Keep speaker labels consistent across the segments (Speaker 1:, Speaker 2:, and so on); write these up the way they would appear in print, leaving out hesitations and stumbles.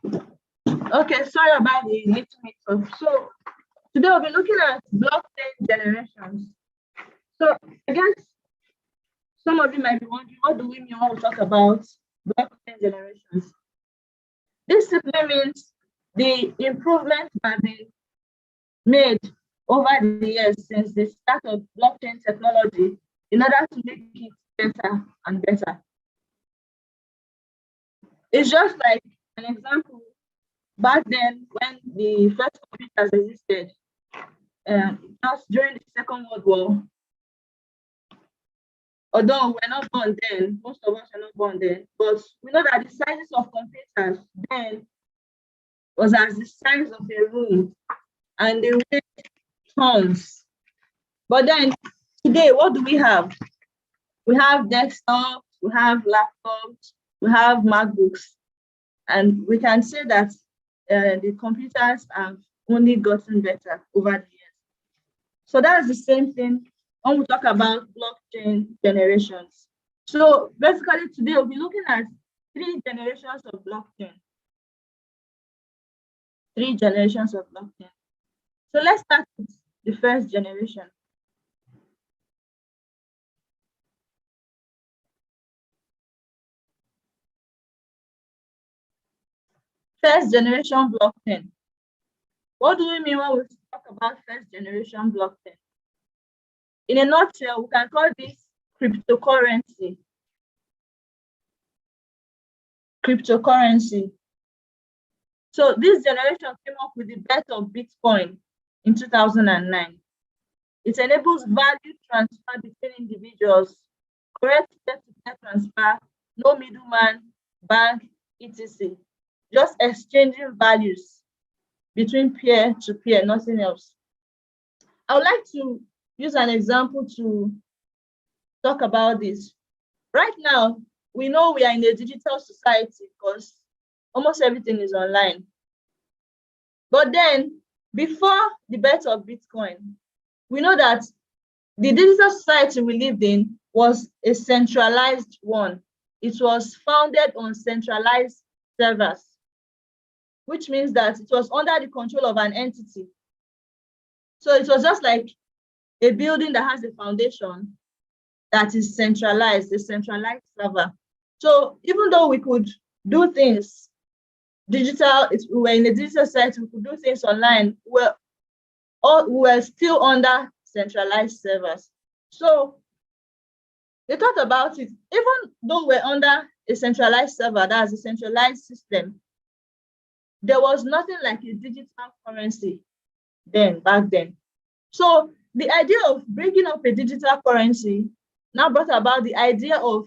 Speaker 1: Okay, sorry about the little mix-up. So today we'll be looking at blockchain generations. So I guess some of you might be wondering, what do we mean when we talk about blockchain generations? This simply means the improvements have been made over the years since the start of blockchain technology in order to make it better and better. It's just like an example. Back then, when the first computers existed, just during the Second World War, although we're not born then, most of us are not born then, but we know that the sizes of computers then was as the size of a room and they weighed tons. But then today, what do we have? We have desktops, we have laptops, we have MacBooks, and we can say that the computers have only gotten better over the years. So that's the same thing when we talk about blockchain generations. So basically today we'll be looking at 3 generations of blockchain. 3 generations of blockchain. So let's start with the first generation. First generation blockchain. What do we mean when we talk about first generation blockchain? In a nutshell, we can call this cryptocurrency. Cryptocurrency. So this generation came up with the birth of Bitcoin in 2009. It enables value transfer between individuals, correct peer-to-peer transfer, no middleman, bank, etc. Just exchanging values between peer-to-peer, nothing else. I would like to use an example to talk about this. Right now, we know we are in a digital society because almost everything is online. But then, before the birth of Bitcoin, we know that the digital society we lived in was a centralized one. It was founded on centralized servers, which means that it was under the control of an entity. So it was just like a building that has a foundation that is centralized, a centralized server. So even though we could do things digital, we were in a digital society, we could do things online, we were still under centralized servers. So they thought about it, even though we're under a centralized server, that's a centralized system, there was nothing like a digital currency back then. So the idea of breaking up a digital currency now brought about the idea of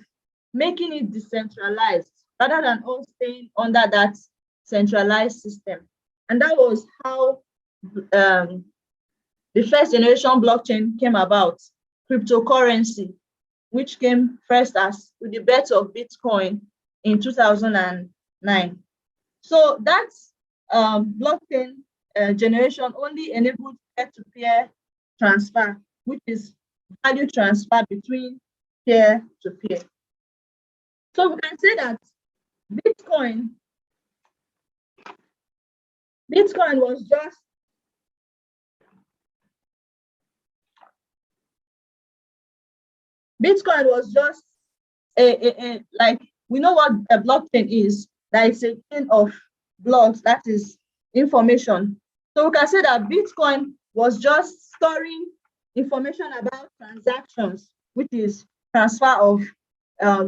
Speaker 1: making it decentralized rather than all staying under that centralized system. And that was how the first generation blockchain came about, cryptocurrency, which came first as with the birth of Bitcoin in 2009. So that blockchain generation only enabled peer-to-peer transfer, which is value transfer between peer-to-peer. So we can say that Bitcoin was just like, we know what a blockchain is, that it's a chain of blocks, that is information. So we can say that Bitcoin was just storing information about transactions, which is transfer of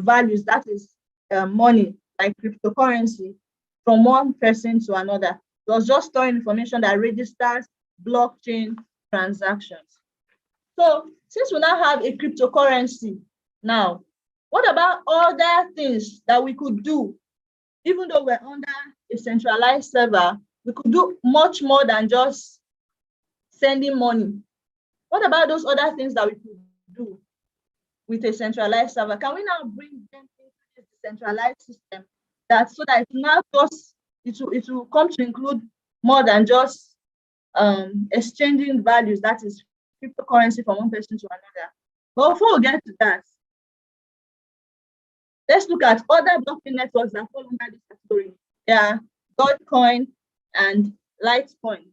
Speaker 1: values, that is money, like cryptocurrency, from one person to another. It was just storing information that registers blockchain transactions. So since we now have a cryptocurrency now, what about other things that we could do? Even though we're under a centralized server, we could do much more than just sending money. What about those other things that we could do with a centralized server? Can we now bring them into this decentralized system, that so that it will come to include more than just exchanging values, that is cryptocurrency, from one person to another? But before we get to that, let's look at other blockchain networks that fall under this category. There are Dogecoin, and Litecoin.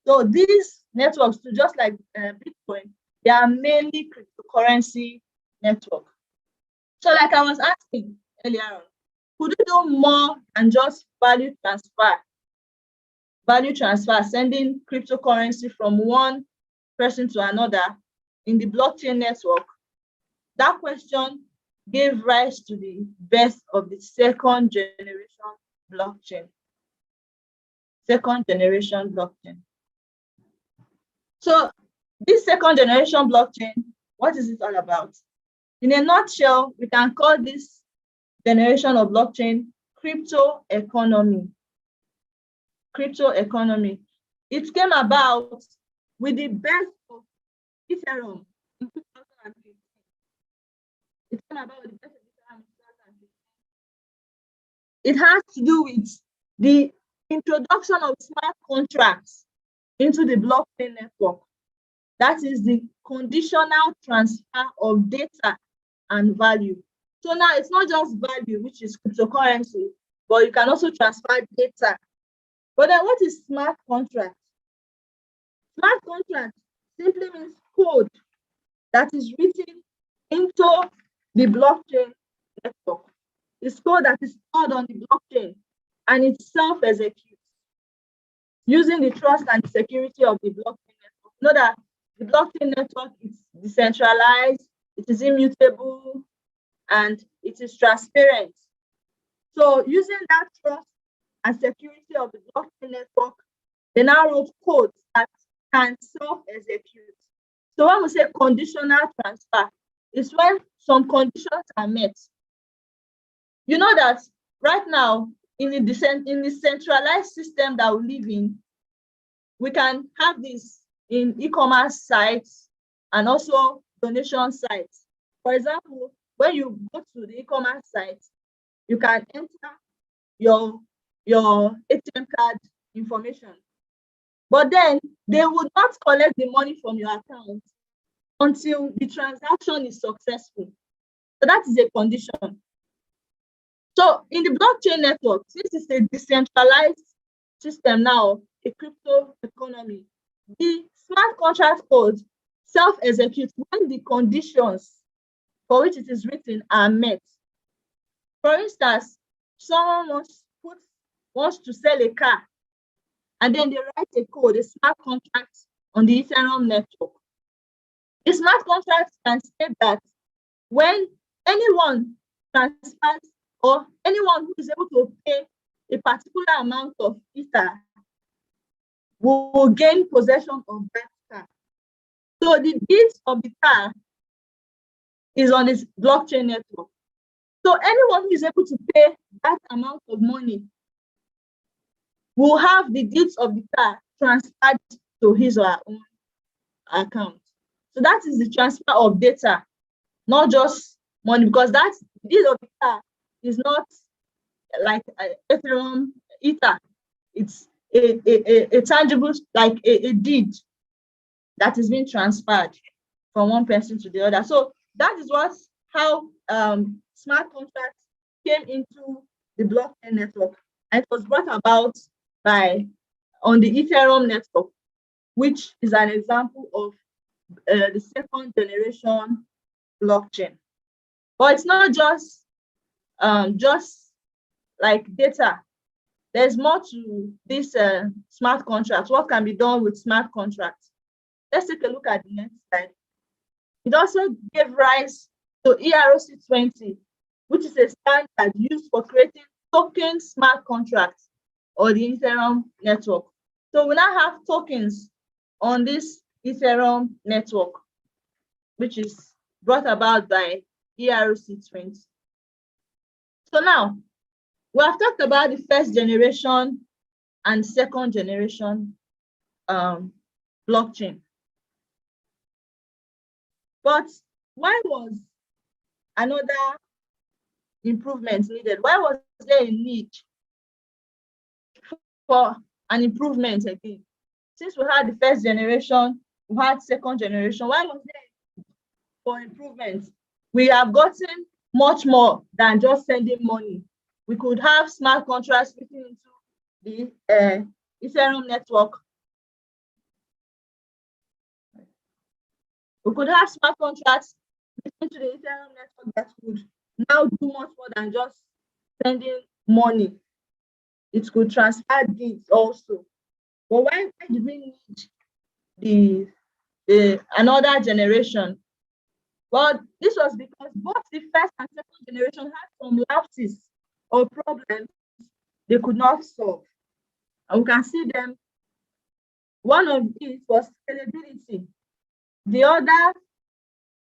Speaker 1: So these networks, just like Bitcoin, they are mainly cryptocurrency network. So like I was asking earlier on, could you do more than just value transfer? Value transfer, sending cryptocurrency from one person to another in the blockchain network. That question gave rise to the birth of the second generation blockchain. Second generation blockchain. So this second generation blockchain, what is it all about? In a nutshell, we can call this generation of blockchain crypto economy. Crypto economy. It came about with the birth of Ethereum in 2015. It came about with the birth of Ethereum in 2015. It has to do with the introduction of smart contracts into the blockchain network. That is the conditional transfer of data and value. So now it's not just value, which is cryptocurrency, but you can also transfer data. But then what is smart contract? Smart contract simply means code that is written into the blockchain network. It's code that is stored on the blockchain and it self-executes using the trust and the security of the blockchain network. Know that the blockchain network is decentralized, it is immutable, and it is transparent. So using that trust and security of the blockchain network, they now wrote code that can self-execute. So when we say conditional transfer, it's when some conditions are met. You know that right now, in the centralized system that we live in, we can have this in e-commerce sites and also donation sites. For example, when you go to the e-commerce site, you can enter your ATM card information. But then they would not collect the money from your account until the transaction is successful. So that is a condition. So in the blockchain network, since it's a decentralized system now, a crypto economy, the smart contract code self-executes when the conditions for which it is written are met. For instance, someone wants to sell a car, and then they write a code, a smart contract on the Ethereum network. The smart contract can state that when anyone transfers or anyone who is able to pay a particular amount of Ether will gain possession of that car. So the deeds of the car is on this blockchain network. So anyone who is able to pay that amount of money will have the deeds of the car transferred to his or her own account. So that is the transfer of data, not just money, because that deed of the car is not like Ethereum Ether. It's a tangible, like a deed that is being transferred from one person to the other. So that is how smart contracts came into the blockchain network, and it was brought about on the Ethereum network, which is an example of the second generation blockchain. But it's not just like data. There's more to this smart contracts. What can be done with smart contracts? Let's take a look at the next slide. It also gave rise to ERC-20, which is a standard used for creating token smart contracts on the Ethereum network. So we now have tokens on this Ethereum network, which is brought about by ERC-20. So now, we have talked about the first generation and second generation blockchain. But why was another improvement needed? Why was there a need for an improvement again? Since we had the first generation, we had second generation, why was there for improvement? We have gotten much more than just sending money. We could have smart contracts written into the Ethereum network. We could have smart contracts into the Ethereum network that could now do much more than just sending money. It could transfer deeds also. But why do we need another generation? Well, this was because both the first and second generation had some lapses or problems they could not solve. And we can see them. One of these was scalability. The other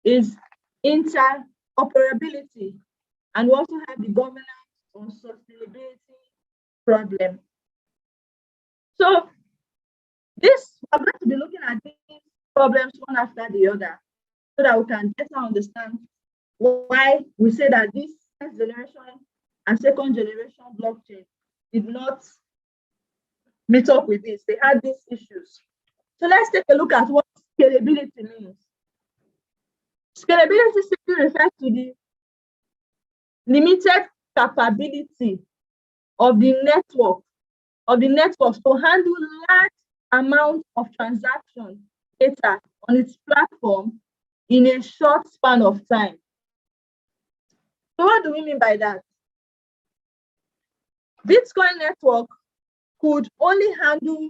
Speaker 1: is interoperability. And we also have the governance on sustainability problem. So this, we're going to be looking at these problems one after the other so that we can better understand why we say that this first generation and second generation blockchain did not meet up with this. They had these issues. So let's take a look at what scalability means. Scalability simply refers to the limited capability of the network to handle large amounts of transaction data on its platform in a short span of time. So what do we mean by that? Bitcoin network could only handle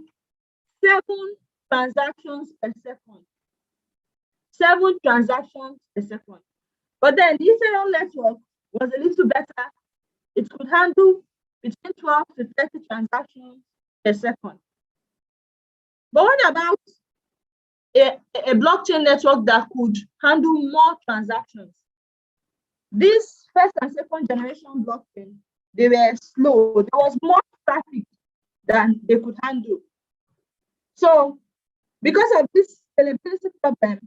Speaker 1: 7 transactions per second. 7 transactions per second. But then the Ethereum network was a little better. It could handle between 12 to 30 transactions per second. But what about a blockchain network that could handle more transactions? This first and second generation blockchain, they were slow. There was more traffic than they could handle. So because of this scalability problem,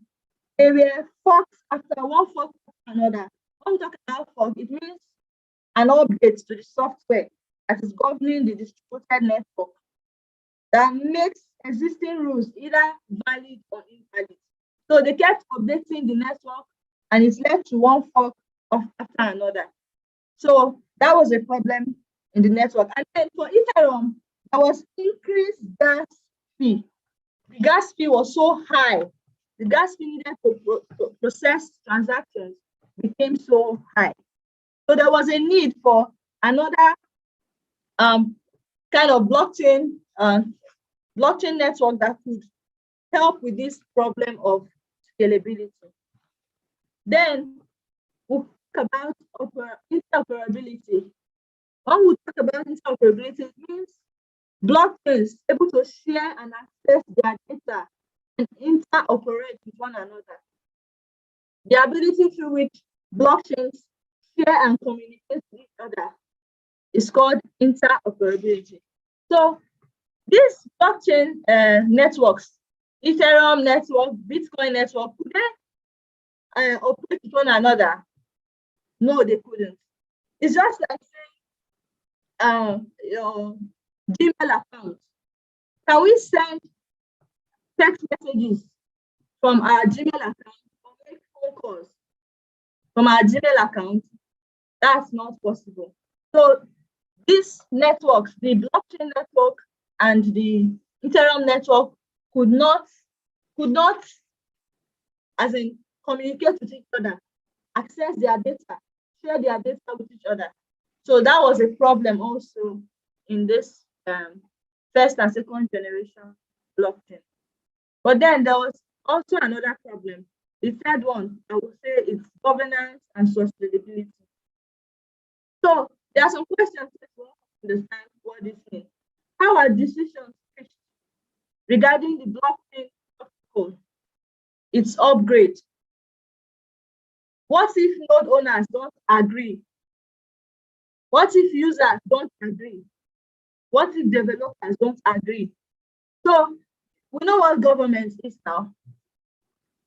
Speaker 1: they were forked after one fork after another. When we talk about fork, it means an update to the software that is governing the distributed network that makes existing rules either valid or invalid. So they kept updating the network and it led to one fork after another. So that was a problem in the network. And then for Ethereum, there was increased gas fee. The gas fee was so high. The gas fee needed to process transactions became so high. So there was a need for another kind of blockchain network that could help with this problem of scalability. Then we'll talk about interoperability. When we talk about interoperability, it means blockchains able to share and access their data and interoperate with one another. The ability through which blockchains share and communicate with each other is called interoperability. So these blockchain networks, Ethereum network, Bitcoin network, could they operate with one another? No, they couldn't. It's just like saying your Gmail account. Can we send text messages from our Gmail account or make phone calls from our Gmail account? That's not possible. So these networks, the blockchain network and the Ethereum network, could not, as in communicate with each other, access their data, share their data with each other. So that was a problem also in this first and second generation blockchain. But then there was also another problem. The third one, I would say, is governance and sustainability. So there are some questions to understand what this means. How are decisions reached regarding the blockchain protocol, its upgrade? What if node owners don't agree? What if users don't agree? What if developers don't agree? So we know what government is now.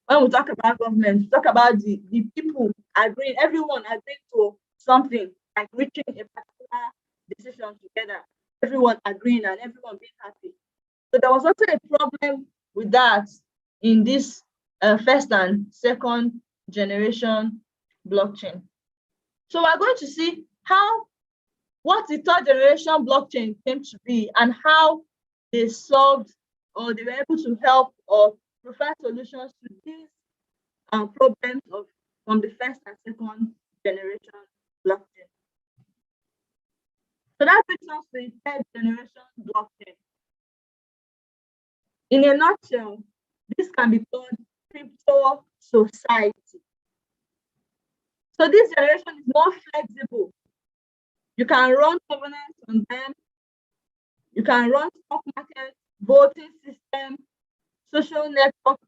Speaker 1: When we talk about government, we talk about the people agreeing, everyone agreeing to something, like reaching a particular decision together, everyone agreeing and everyone being happy. So there was also a problem with that in this first and second generation blockchain. So we're going to see how what the third generation blockchain came to be and how they solved or they were able to help or provide solutions to these problems from the first and second generation blockchain. So that brings us to the third generation blockchain. In a nutshell, this can be called crypto society. So this generation is more flexible. You can run governance on them. You can run stock market, voting system, social network,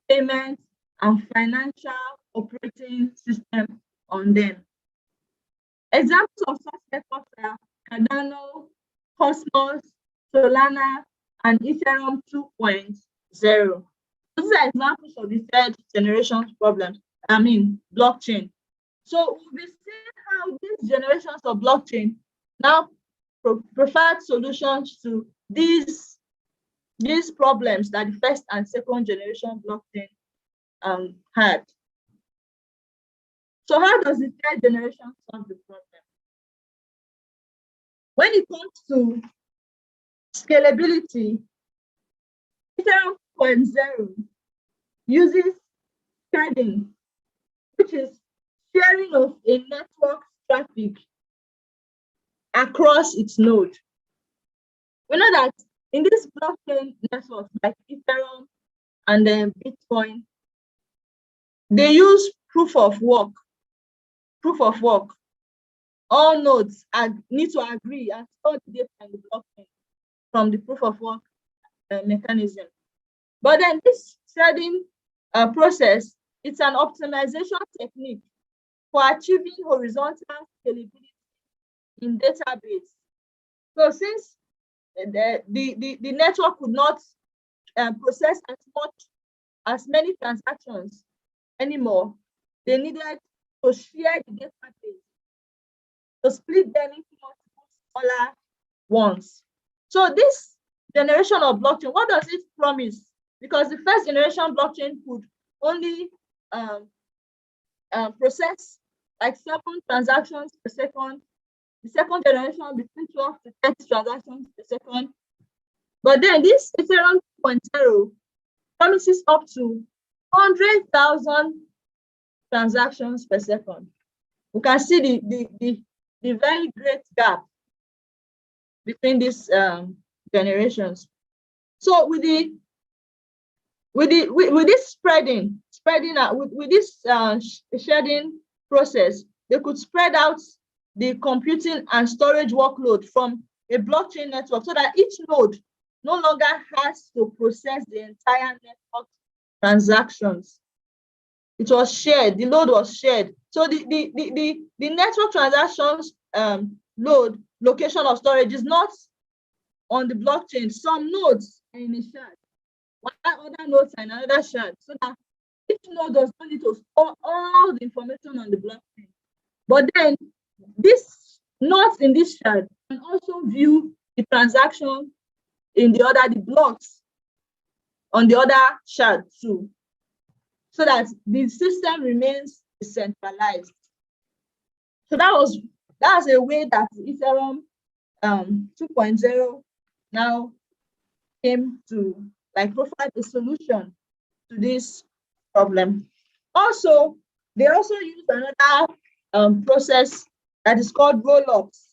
Speaker 1: payments, and financial operating system on them. Examples of such networks are Cardano, Cosmos, Solana, and Ethereum 2.0. These are examples of the third generation blockchain. So we'll be seeing how these generations of blockchain now provide solutions to these problems that the first and second generation blockchain had. So how does the third generation solve the problem? When it comes to scalability, Ethereum 2.0 uses threading, which is sharing of a network traffic across its node. We know that in this blockchain networks like Ethereum and then Bitcoin, they use proof of work. All nodes need to agree and store the data in the blockchain from the proof of work mechanism. But then this threading process, it's an optimization technique for achieving horizontal scalability in database. So since the network could not process as many transactions anymore, they needed to share the database, to split them into multiple smaller ones. So this generation of blockchain, what does it promise? Because the first generation blockchain could only process like 7 transactions per second. The second generation between 12 to 30 transactions per second. But then this Ethereum 2.0 promises up to 100,000 transactions per second. We can see the very great gap between these generations. So with this spreading out, with this shedding process, they could spread out the computing and storage workload from a blockchain network so that each node no longer has to process the entire network transactions. It was shared, the load was shared. So the network transactions location of storage is not on the blockchain. Some nodes are in a shard, while other nodes are in another shard, so that each node does not need to store all the information on the blockchain. But then this nodes in this shard can also view the transaction in the blocks on the other shard too, so that the system remains decentralized. So that's a way that Ethereum 2.0 now came to provide a solution to this problem. Also, they also use another process that is called roll-ups.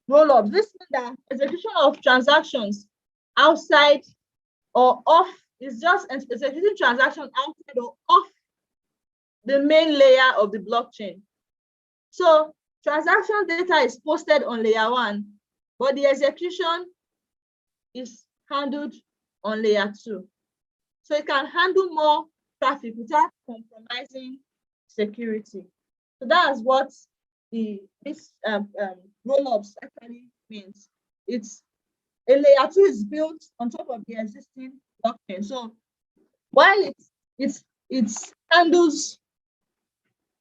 Speaker 1: Roll-ups. This means that execution of transactions outside or off is just executing transactions outside or off the main layer of the blockchain. So transaction data is posted on layer 1, but the execution is handled on layer 2. So it can handle more traffic without compromising security. So that's what this roll-ups actually means. It's a layer 2 is built on top of the existing blockchain. So while it handles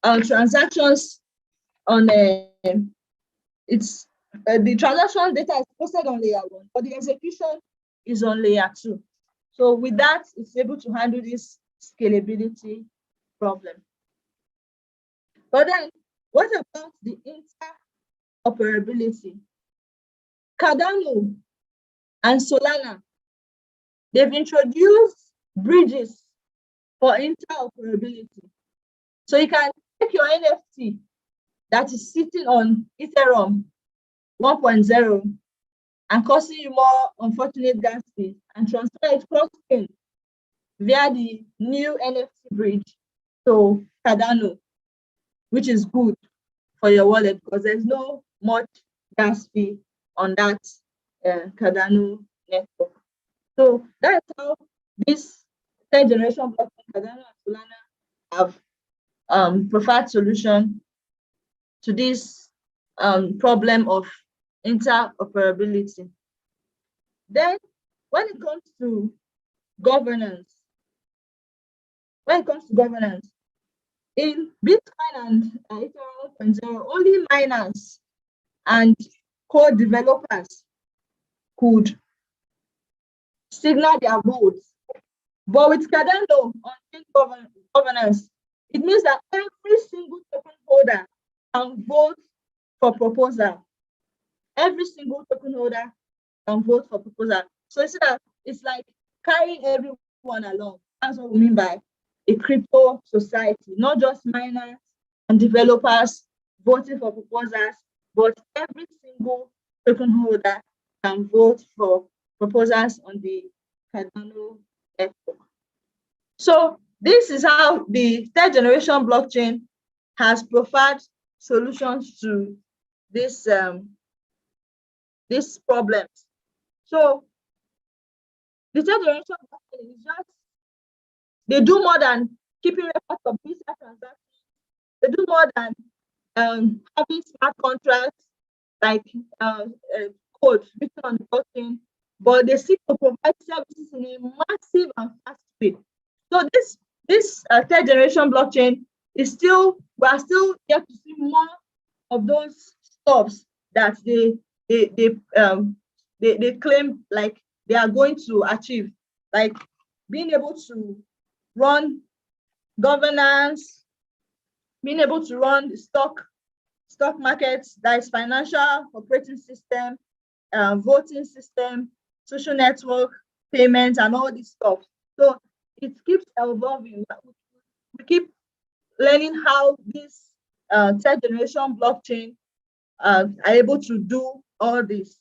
Speaker 1: transactions on the transaction data is posted on layer 1, but the execution is on layer 2. So with that, it's able to handle this scalability problem. But then, what about the interoperability? Cardano and Solana, they've introduced bridges for interoperability. So you can take your NFT that is sitting on Ethereum 1.0 and causing you more unfortunate gas fees and transfer it cross-chain via the new NFT bridge to Cardano, which is good for your wallet because there's no much gas fee on that Cardano network. So that's how this third generation blockchain, Cardano and Solana, have preferred solution to this problem of interoperability. Then, when it comes to governance, in Bitcoin and Ethereum 1.0, only miners and code developers could signal their votes. But with Cardano on governance, it means that every single token holder can vote for proposal. Every single token holder can vote for proposal. So you see that it's like carrying everyone along. That's what we mean by a crypto society, not just miners and developers voting for proposals, but every single token holder can vote for proposals on the Cardano network. So this is how the third generation blockchain has preferred solutions to this these problems. So the third generation blockchain is just, they do more than keeping records of business transactions. They do more than having smart contracts like code written on the blockchain, but they seek to provide services in a massive and fast way. So this third generation blockchain is still, we are still yet to see more of those stuffs that they claim like they are going to achieve, like being able to run governance, being able to run the stock markets, that is financial operating system, voting system, social network, payments, and all this stuff. So it keeps evolving. We keep learning how this third generation blockchain are able to do all this.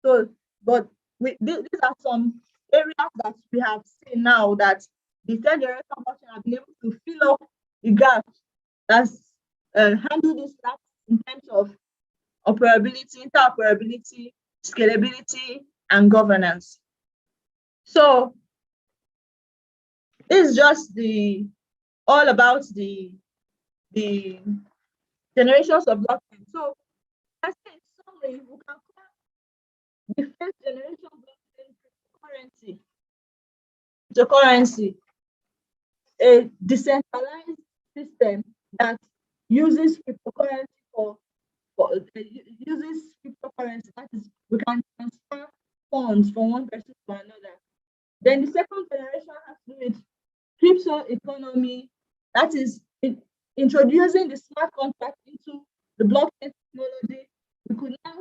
Speaker 1: So, but these are some areas that we have seen now that the third generation blockchain have been able to fill up the gaps, that's handle this gaps in terms of operability, interoperability, scalability, and governance. So this is just all about the generations of blockchain. So I say in summary, we can call the first generation blockchain cryptocurrency, a decentralized system that uses cryptocurrency uses cryptocurrency. That is, we can transfer funds from one person to another. Then the second generation has to do with crypto economy, that is introducing the smart contract into the blockchain technology. We could now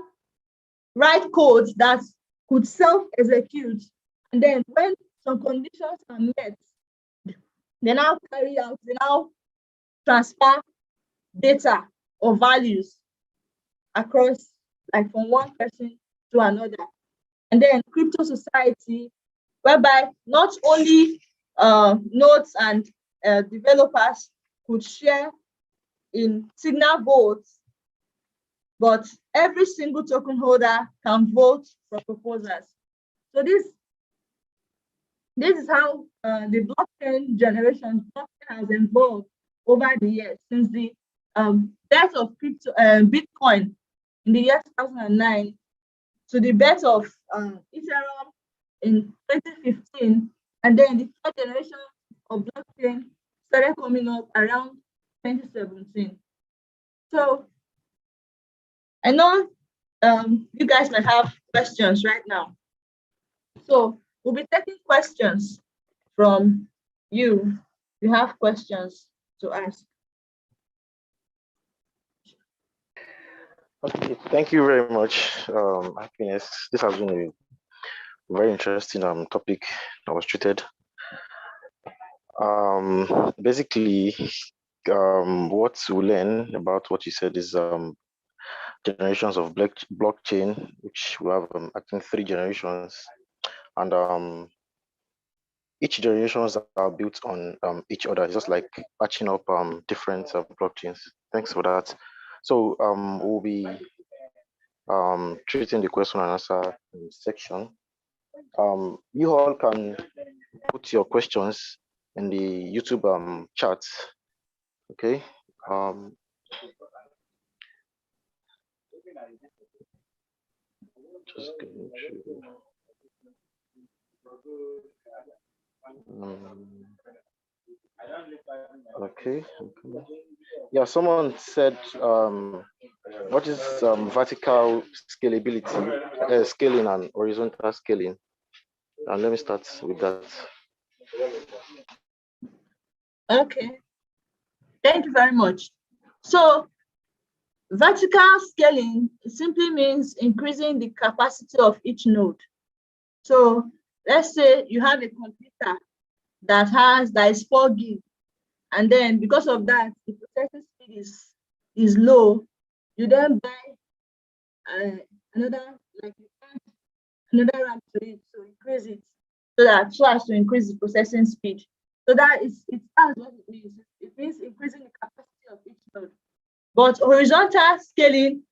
Speaker 1: write codes that could self-execute, and then when some conditions are met, they now transfer data or values across, like from one person to another. And then crypto society, whereby not only nodes and developers could share in signal votes, but every single token holder can vote for proposals. So this is how the blockchain has evolved over the years, since the death of Bitcoin in the year 2009 to the birth of Ethereum in 2015, and then the third generation of blockchain started coming up around 2017. So I know you guys might have questions right now. So we'll be taking questions from you. You have questions to ask.
Speaker 2: Okay, thank you very much, Happiness. This has been a very interesting topic that was treated. Basically, what we learn about what you said is generations of blockchain, which we have I think 3 generations, and each generations are built on each other. It's just like patching up different blockchains. Thanks for that. So we'll be treating the question and answer section. You all can put your questions in the YouTube chat. Okay. Just going to. Okay. Yeah, someone said, what is vertical scalability, scaling and horizontal scaling? And let me start with that.
Speaker 1: Okay, thank you very much. So vertical scaling simply means increasing the capacity of each node. So let's say you have a computer that is 4 gig, and then because of that, the processing speed is low. You then buy another, like you add another RAM to it to increase it, so as to increase the processing speed. So that's what it means. It means increasing the capacity of each node. But horizontal scaling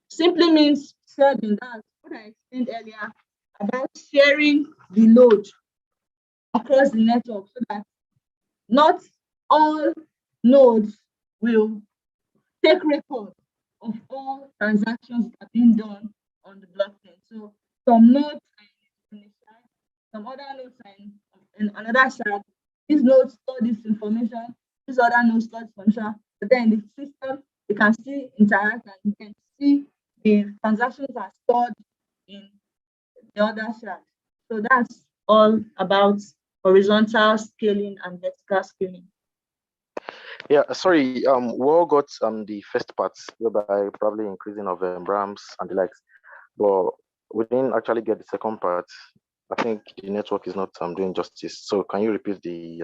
Speaker 1: simply means sharing. That's what I explained earlier about sharing the load across the network so that not all nodes will take record of all transactions that are being done on the blockchain. So some nodes are in a side, some other nodes are in another side. These nodes store this information, these other nodes store this information, but then in the system, you can still interact and you can see the transactions are stored in the other side. So that's all about horizontal scaling and vertical scaling.
Speaker 2: Yeah, sorry. We all got the first part, whereby probably increasing of RAMs and the likes, but we didn't actually get the second part. I think the network is not doing justice. So can you repeat the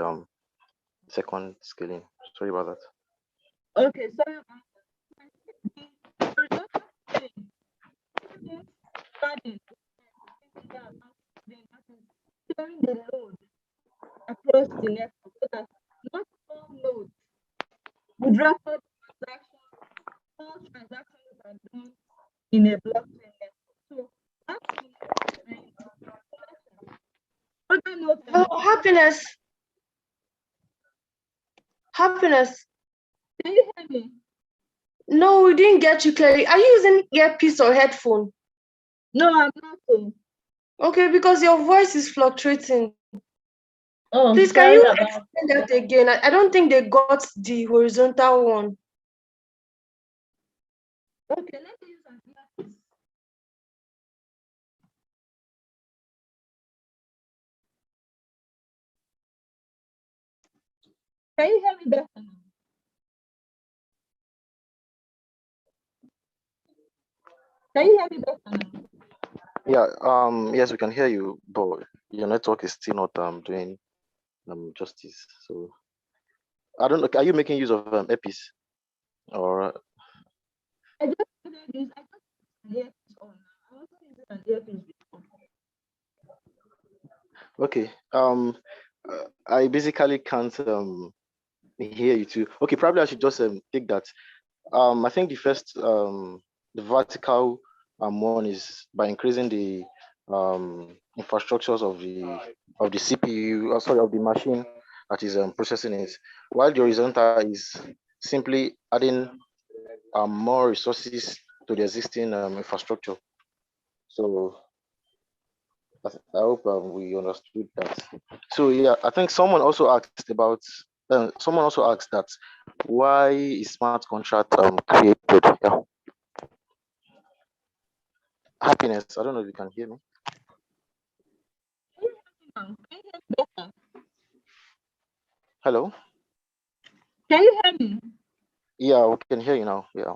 Speaker 2: second scaling? Sorry about that.
Speaker 1: Okay, so the horizontal scaling means spreading sharing the load across the network so that not all nodes would record transactions, all transactions are done in a blockchain network. So once the nodes are in connection, other nodes are
Speaker 3: Oh, happiness. Happiness.
Speaker 1: Can you hear me?
Speaker 3: No, we didn't get you clearly. Are you using earpiece or headphone?
Speaker 1: No, I'm not.
Speaker 3: Okay, because your voice is fluctuating.
Speaker 1: Oh,
Speaker 3: Please, can
Speaker 1: sorry
Speaker 3: you
Speaker 1: about
Speaker 3: explain that again? I don't think they got the horizontal one.
Speaker 1: Okay, let me use an earpiece. Can you hear me better now? Can you hear me better now?
Speaker 2: Yeah, yes, we can hear you, but your network is still not doing justice. So I don't know. Are you making use of earpiece or?
Speaker 1: I just put this. I just put an earpiece on. I also using an earpiece before.
Speaker 2: Okay. I basically can't hear you too. Okay, probably I should just take that. I think the vertical one is by increasing the infrastructures of the CPU, sorry, of the machine that is processing it, while the horizontal is simply adding more resources to the existing infrastructure. So I hope we understood that. So yeah, I think someone also asked about. Someone also asked that why is smart contract created? Yeah. Happiness. I don't know if you can hear me.
Speaker 1: Can you hear me now? Can you hear me better?
Speaker 2: Hello.
Speaker 1: Can you hear me?
Speaker 2: Yeah, we can hear you now. Yeah.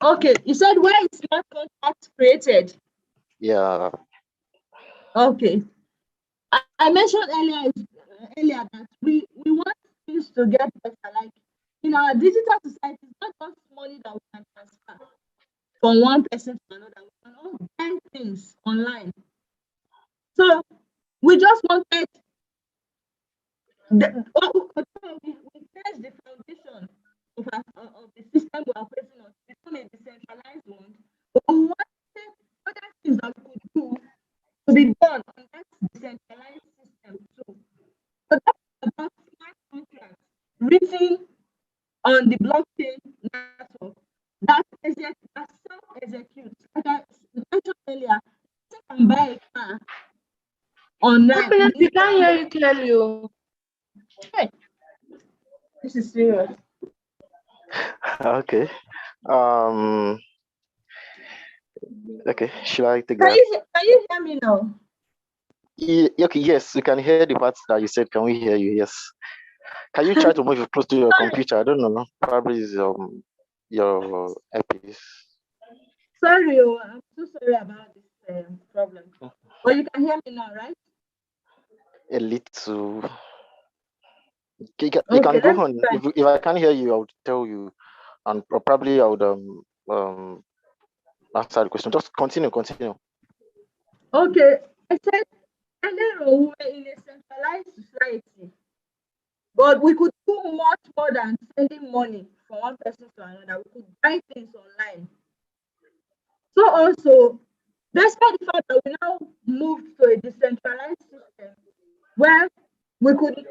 Speaker 1: Okay, you said where is smart contract created?
Speaker 2: Yeah.
Speaker 1: Okay. I mentioned earlier that we want things to get better. Like in our digital society, it's not just money that we can transfer from one person to another. We can all buy things online. So we just wanted we test the foundation of the system we are facing on to become a decentralized one. But we wanted other things that we could do to be done on that decentralized system too. So that's about smart contracts written on the blockchain network that self-execute. Like I mentioned earlier, you can buy a car online
Speaker 3: Happiness,
Speaker 1: on the
Speaker 3: we can't
Speaker 1: internet.
Speaker 3: hear you clearly. Oh.
Speaker 1: Hey, this is serious.
Speaker 2: Okay. Um. Okay. Should I take
Speaker 1: Can
Speaker 2: that?
Speaker 1: you hear me now?
Speaker 2: Okay. Yes, we can hear the parts that you said. Can we hear you? Yes. Can you try to move it close to your
Speaker 1: Sorry,
Speaker 2: computer? I don't know. Probably is your earpiece.
Speaker 1: sorry, oh, I'm so sorry about this problem. But you can hear me now, right?
Speaker 2: A little. You can
Speaker 1: Okay,
Speaker 2: go
Speaker 1: let me
Speaker 2: on.
Speaker 1: try.
Speaker 2: If I can't hear you, I would tell you, and probably I would answer the question. Just continue.
Speaker 1: Okay, I said earlier on we were in a centralized society, but we could do much more than sending money from one person to another. We could buy things online. So also, despite the fact that we now moved to a decentralized system where we could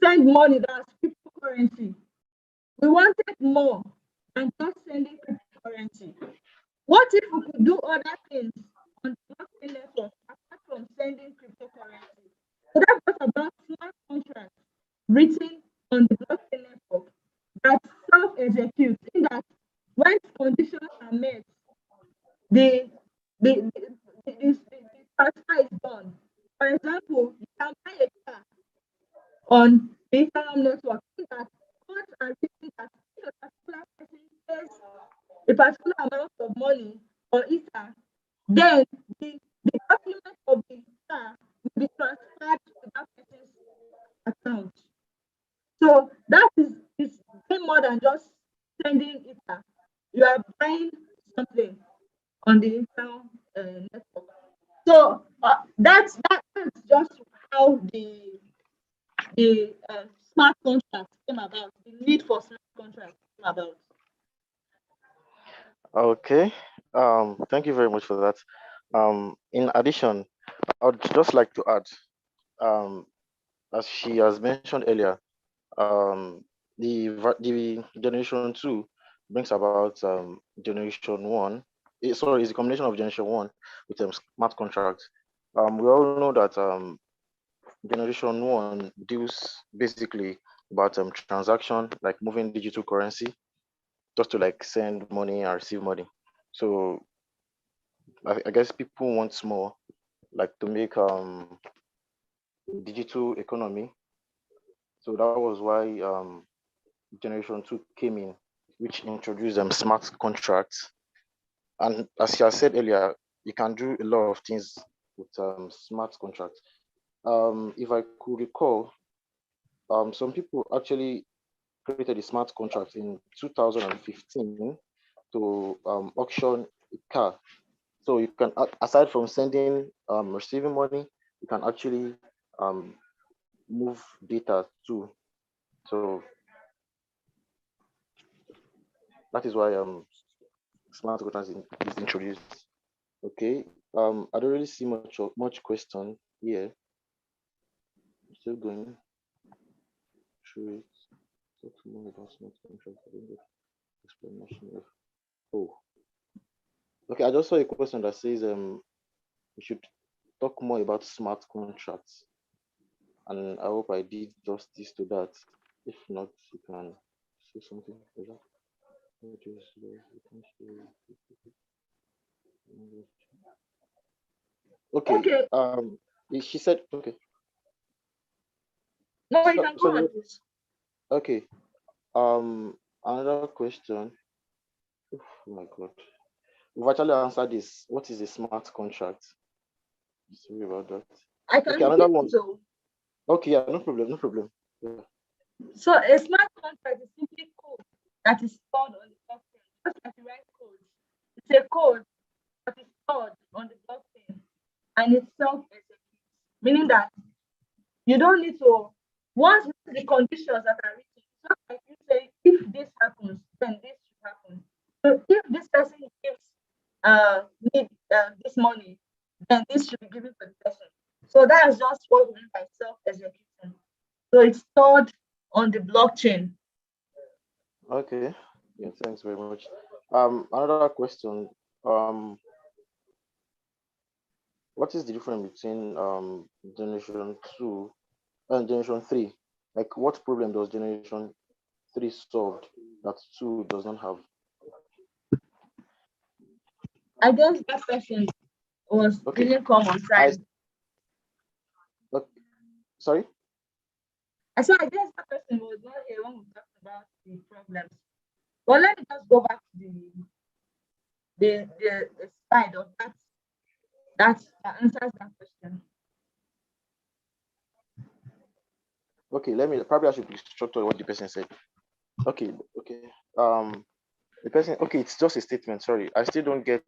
Speaker 1: send money that's cryptocurrency, we wanted more than just sending cryptocurrency. What if we could do other things on the blockchain network apart from sending cryptocurrency? So that brought about smart contracts written on the blockchain network that self-execute in that when conditions are met, the the transfer is done. For example, you can buy a car on the Instagram network in that funds are written that if a particular person pays a particular amount of money on Ether, then the document of the car will be transferred to that person's account. So that is way more than just sending Ether. You are buying something on the Ether network. So that's just how the smart contract came about. The need for smart contracts came about.
Speaker 2: Okay. Thank you very much for that. In addition, I would just like to add, um, as she has mentioned earlier, the generation two brings about generation one. Sorry, it's a combination of generation one with smart contracts. We all know that generation one deals basically about transaction, like moving digital currency, just to like send money and receive money. So I guess people want more, like to make digital economy. So that was why generation two came in, which introduced smart contracts. And as you said earlier, you can do a lot of things with smart contracts. If I could recall, some people actually created a smart contract in 2015 to auction a car. So you can, aside from sending, receiving money, you can actually um, move data too. So that is why smart contracts is introduced. Okay. I don't really see much question here. Still going through it. Talk more about smart contracts. I didn't get explanation of. Oh, okay. I just saw a question that says we should talk more about smart contracts, and I hope I did justice to that. If not, you can say something for that. Okay.
Speaker 1: Okay,
Speaker 2: She said okay.
Speaker 1: no, you can go
Speaker 2: So
Speaker 1: on, please.
Speaker 2: okay. Another question. Oh my God. We've actually answered this. What is a smart contract? Sorry about that.
Speaker 1: I can
Speaker 2: Okay, another
Speaker 1: repeat
Speaker 2: one.
Speaker 1: it. So,
Speaker 2: Okay, yeah, no problem, no problem. Yeah.
Speaker 1: so a smart contract is simply code that is stored on the blockchain. Just like you write code. It's a code that is stored on the blockchain and it's self-executes, meaning that you don't need to, once the conditions that are written, just like you say, if this happens, then this should happen. So if this person gives need this money, then this should be given to the person. So that is just what we mean by self-execution. So it's stored on the blockchain.
Speaker 2: Okay. Yeah, thanks very much. Another question. Um, what is the difference between generation 2 and generation 3? Like, what problem does generation 3 solved that 2 does not have?
Speaker 1: I guess that person was
Speaker 2: Okay.
Speaker 1: didn't come on
Speaker 2: I
Speaker 1: time.
Speaker 2: okay, sorry.
Speaker 1: I said I guess that person was not here when we talked about the problems. But let me just go back to the slide of that answers that question.
Speaker 2: Okay, probably I should restructure what the person said. Okay, okay. The person, okay, it's just a statement. Sorry, I still don't get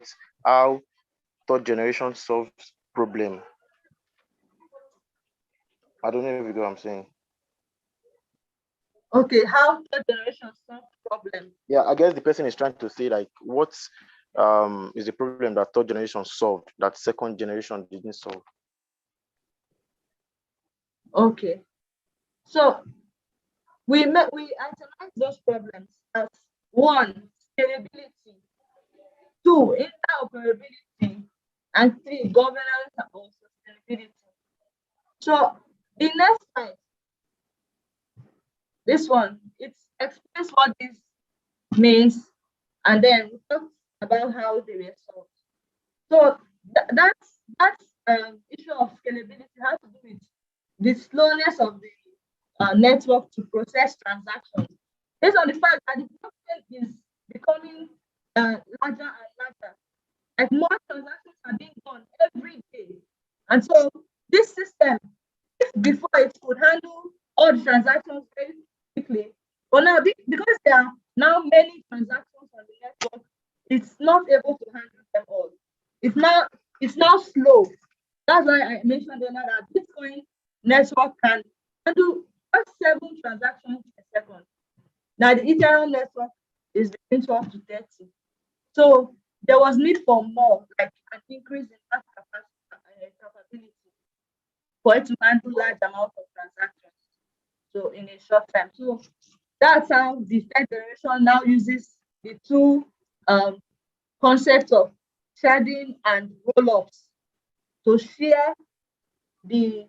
Speaker 2: how third generation solves problem. I don't know if you know what I'm saying.
Speaker 1: Okay, how third generation solve problem?
Speaker 2: Yeah, I guess the person is trying to say like what is the problem that third generation solved that second generation didn't solve.
Speaker 1: Okay, so we itemize those problems as one, scalability, two, interoperability, and three, governance and sustainability. So the next slide, this one, it explains what this means, and then we talk about how they were solved. So that's issue of scalability has to do with the slowness of the network to process transactions, based on the fact that the blockchain is becoming larger and larger. Like more transactions are being done every day, and so this system, if before it could handle all the transactions very quickly, but now because there are now many transactions on the network, it's not able to handle them all. It's now slow. That's why I mentioned earlier that Bitcoin network can handle just 7 transactions per second. Now the Ethereum network is between 12 to 30. So there was need for more, like an increase in that capability for it to handle large amount of transactions. So in a short time. So that's how the third generation now uses the two concepts of sharding and roll-ups to share the,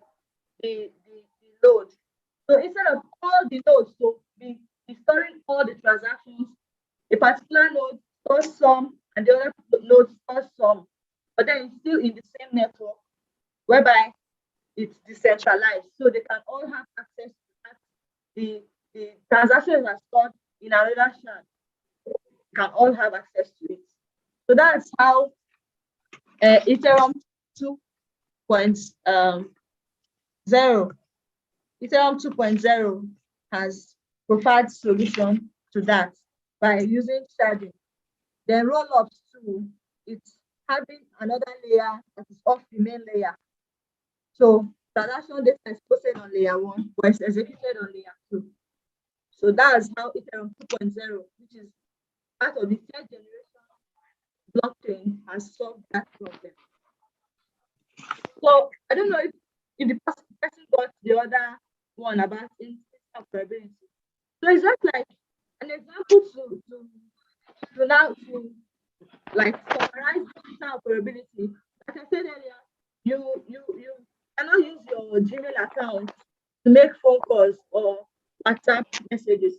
Speaker 1: the load. So instead of all the nodes to be storing all the transactions, a particular node stores some and the other node stores some, but then it's still in the same network, whereby it's decentralized, so they can all have access to that. The transactions are stored in another shard, can all have access to it. So that's how Ethereum 2.0 Ethereum 2.0 has provided solution to that by using sharding. Then roll-ups too, it's having another layer that is off the main layer. So transaction data is posted on layer 1, but it's executed on layer 2. So that's how Ethereum 2.0, which is part of the third generation blockchain, has solved that problem. So I don't know if the person got the other one about interoperability. So it's just like an example to now to like summarize interoperability. Like I said earlier, you cannot use your Gmail account to make phone calls or WhatsApp messages.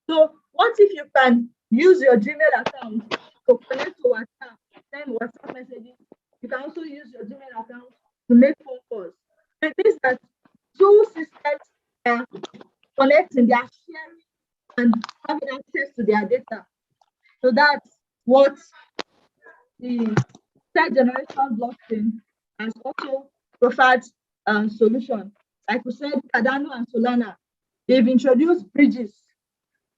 Speaker 1: So what if you can use your Gmail account to connect to WhatsApp, send WhatsApp messages? You can also use your Gmail account to make phone calls. It means that two systems are connecting, they are sharing and having access to their data. So that's what the third generation blockchain has also preferred solution. Like we said, Cardano and Solana, they've introduced bridges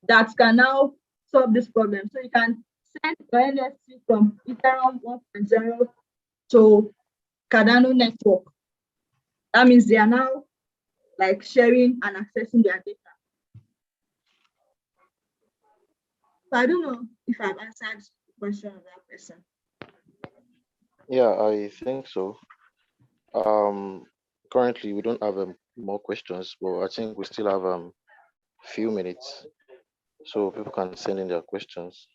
Speaker 1: that can now solve this problem. So you can send your NFT from Ethereum 1.0 to Cardano network. That means they are now like sharing and accessing their data. So I don't know if I've answered the question of that person.
Speaker 2: Yeah, I think so. Currently we don't have more questions, but I think we still have few minutes, so people can send in their questions.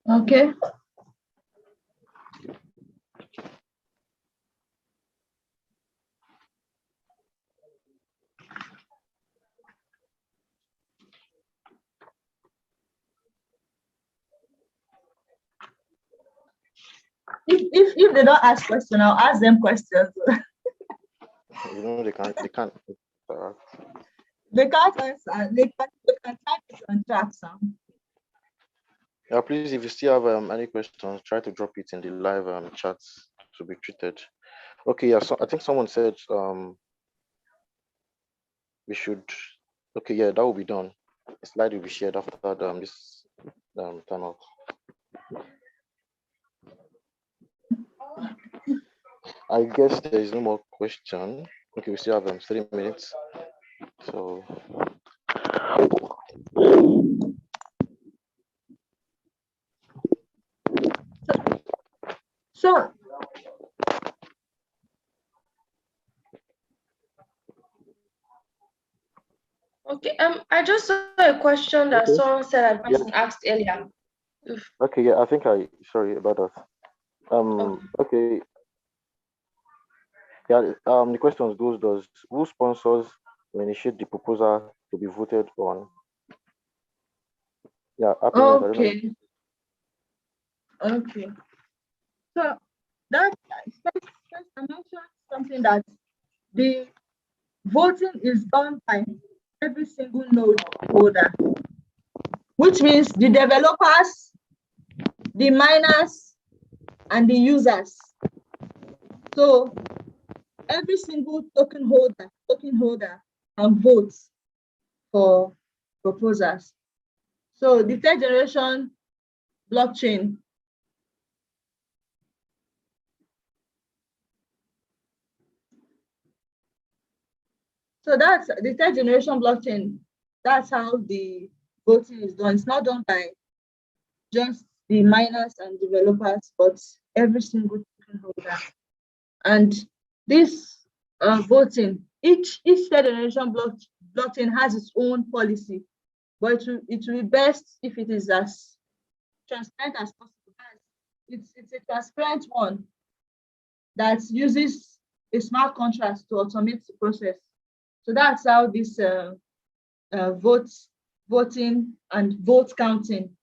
Speaker 1: Okay. If they don't ask questions, I'll ask them questions.
Speaker 2: You know, they can't.
Speaker 1: They can't answer. They can type it on chat.
Speaker 2: Yeah, please, if you still have any questions, try to drop it in the live chats to be treated. Okay, yeah. So I think someone said we should. Okay, yeah, that will be done. The slide will be shared after this timeout. I guess there is no more question. Okay, we still have 3 minutes. So
Speaker 1: So
Speaker 3: Okay, I just saw a question that
Speaker 2: Okay.
Speaker 3: someone said I
Speaker 2: Yeah.
Speaker 3: wasn't asked earlier.
Speaker 2: Okay, yeah, I think sorry about that. Okay. Yeah, the question goes, who sponsors or initiate the proposal to be voted on? Yeah, happiness, I don't know.
Speaker 1: okay. Okay. So that first I mentioned something that the voting is done by every single node holder, which means the developers, the miners, and the users. So every single token holder can vote for proposals. So the third generation blockchain so that's the third generation blockchain. That's how the voting is done. It's not done by just the miners and developers, but every single token holder. And this voting, each third generation blockchain has its own policy, but it will be best if it is as transparent as possible. It's a transparent one that uses a smart contract to automate the process. So that's how this voting and vote counting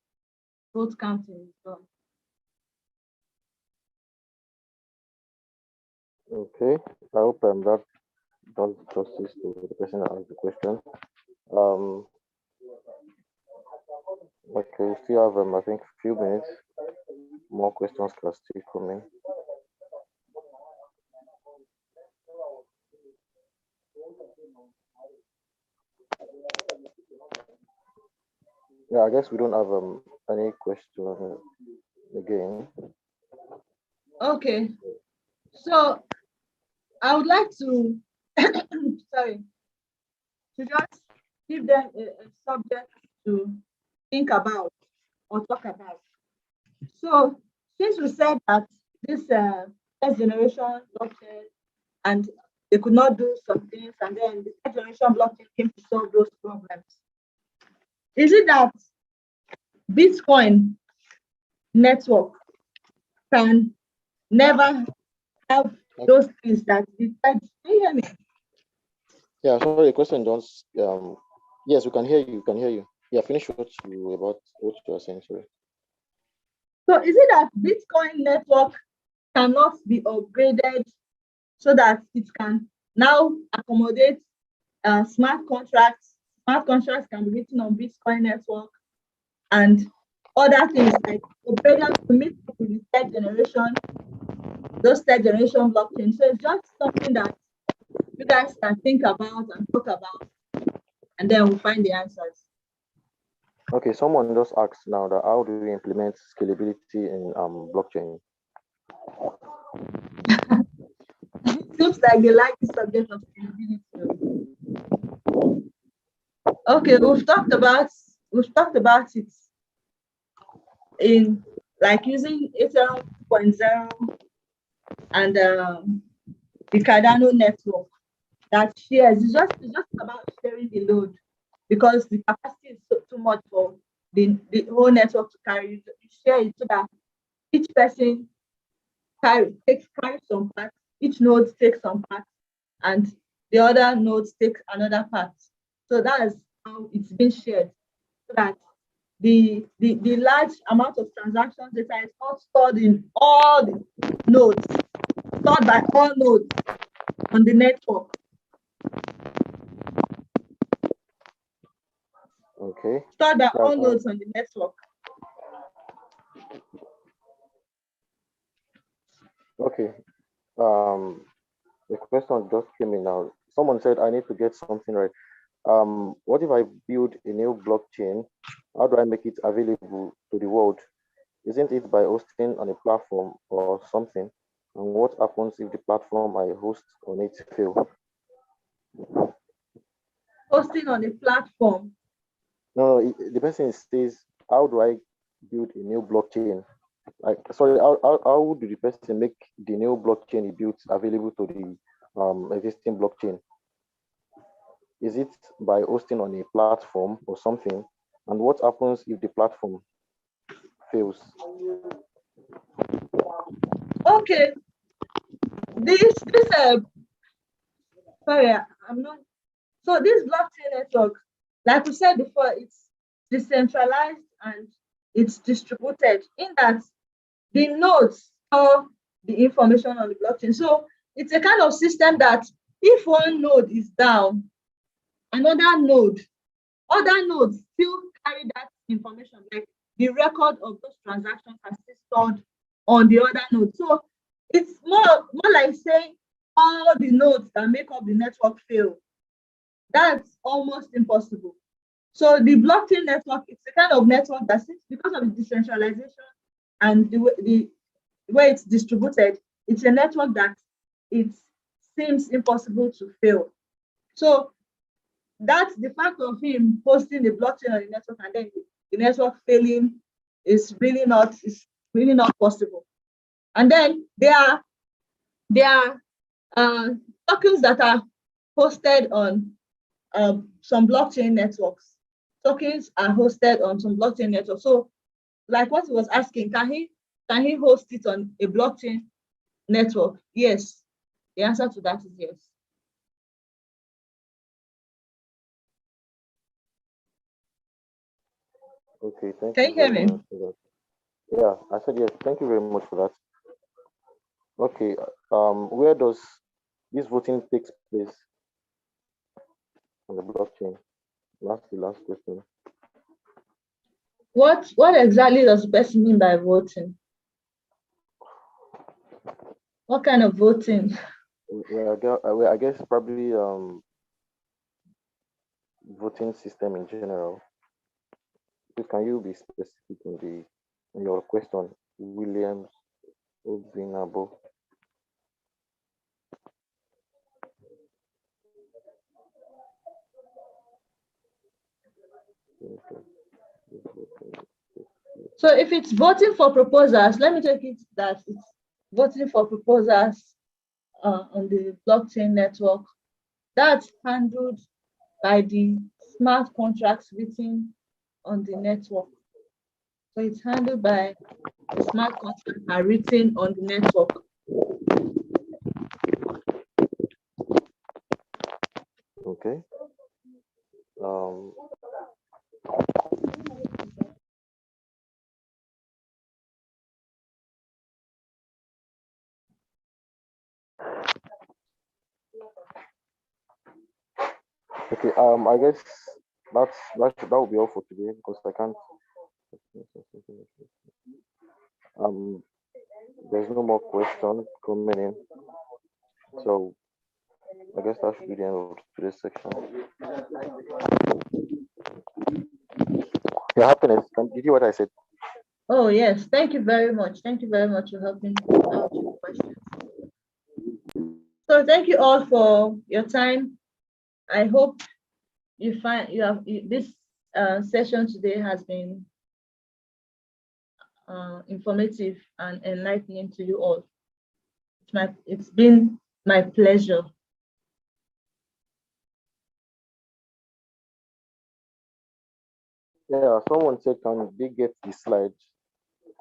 Speaker 1: is done.
Speaker 2: Okay, I hope that does justice to the person that asked the question. Okay, we still have I think a few minutes. More questions can still come in. Yeah, I guess we don't have any question again.
Speaker 1: Okay, so I would like to sorry, to just give them a subject to think about or talk about. So since we said that this first generation blockchain and they could not do some things, and then the third generation blockchain came to solve those problems. Is it that Bitcoin network can never have those things that the third? Can you hear me?
Speaker 2: Yeah, sorry, the question does yes, we can hear you, Yeah, finish what you are saying, sorry.
Speaker 1: So is it that Bitcoin network cannot be upgraded so that it can now accommodate smart contracts smart contracts can be written on Bitcoin network, and other things like Ethereum to meet up with the third generation, those third generation blockchain. So it's just something that you guys can think about and talk about, and then we'll find the answers.
Speaker 2: Okay, someone just asked now that how do we implement scalability in blockchain?
Speaker 1: It seems like they like the subject of scalability. Okay, we've talked about it in like using Ethereum 2.0 and the Cardano network that shares. It's just about sharing the load because the capacity is too much for the whole network to carry. You share it so that each person carry some part, each node takes some part, and the other nodes take another part. So that's how it's been shared, so that the large amount of transactions data is not stored in all the nodes, stored by all nodes on the network.
Speaker 2: Okay.
Speaker 1: Stored by all nodes on the network.
Speaker 2: Okay. The question just came in now. Someone said I need to get something right. What if I build a new blockchain? How do I make it available to the world? Isn't it by hosting on a platform or something? And what happens if the platform I host on it fail?
Speaker 1: Hosting on a platform.
Speaker 2: No, the person says, how do I build a new blockchain? Like, sorry, how do the person make the new blockchain he built available to the existing blockchain? Is it by hosting on a platform or something? And what happens if the platform fails?
Speaker 1: Okay. Sorry, I'm not. So this blockchain network, like we said before, it's decentralized and it's distributed in that the nodes store the information on the blockchain. So it's a kind of system that if one node is down, other nodes still carry that information, like the record of those transactions are still stored on the other node. So it's more like saying all the nodes that make up the network fail. That's almost impossible. So the blockchain network, it's a kind of network that sits because of the decentralization and the way it's distributed, it's a network that it seems impossible to fail. So that's the fact of him posting the blockchain on the network and then the network failing is really not possible. And then there are tokens that are hosted on some blockchain networks. Tokens are hosted on some blockchain networks. So, like what he was asking, can he host it on a blockchain network? Yes. The answer to that is yes.
Speaker 2: Okay, thank
Speaker 1: Can
Speaker 2: you
Speaker 1: you hear
Speaker 2: very
Speaker 1: me?
Speaker 2: much for that. Yeah, I said yes. Thank you very much for that. Okay, where does this voting takes place on the blockchain? That's the last question.
Speaker 1: What exactly does the person mean by voting? What kind of voting?
Speaker 2: Well, I guess probably voting system in general. Please, can you be specific in your question, Williams Obinabo?
Speaker 1: So if it's voting for proposals, let me take it that it's voting for proposals on the blockchain network. That's handled by the smart contracts written on the network. So it's handled by the smart contracts are written on the network.
Speaker 2: Okay. Okay. I guess that will be all for today because I can't. There's no more questions coming in, so I guess that should be the end of today's section. Your happiness. Did you hear what I said?
Speaker 1: Oh, yes. Thank you very much. Thank you very much for helping out your questions. So thank you all for your time. I hope you find this session today has been informative and enlightening to you all. It's been my pleasure.
Speaker 2: Yeah, someone said, can they get the slides?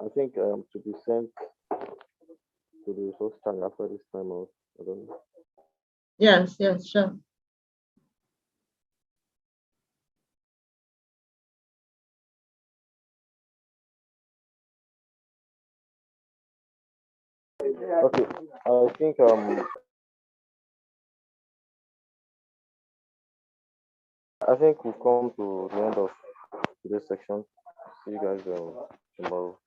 Speaker 2: I think to be sent to the resource channel after this time out. I don't know.
Speaker 1: Yes, sure.
Speaker 2: Okay, I think we've come to the end of today's section. See you guys tomorrow.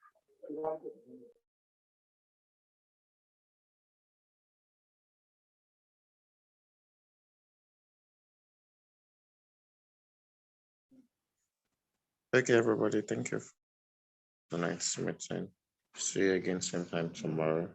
Speaker 4: Okay, everybody. Thank you for tonight's meeting. See you again same time tomorrow.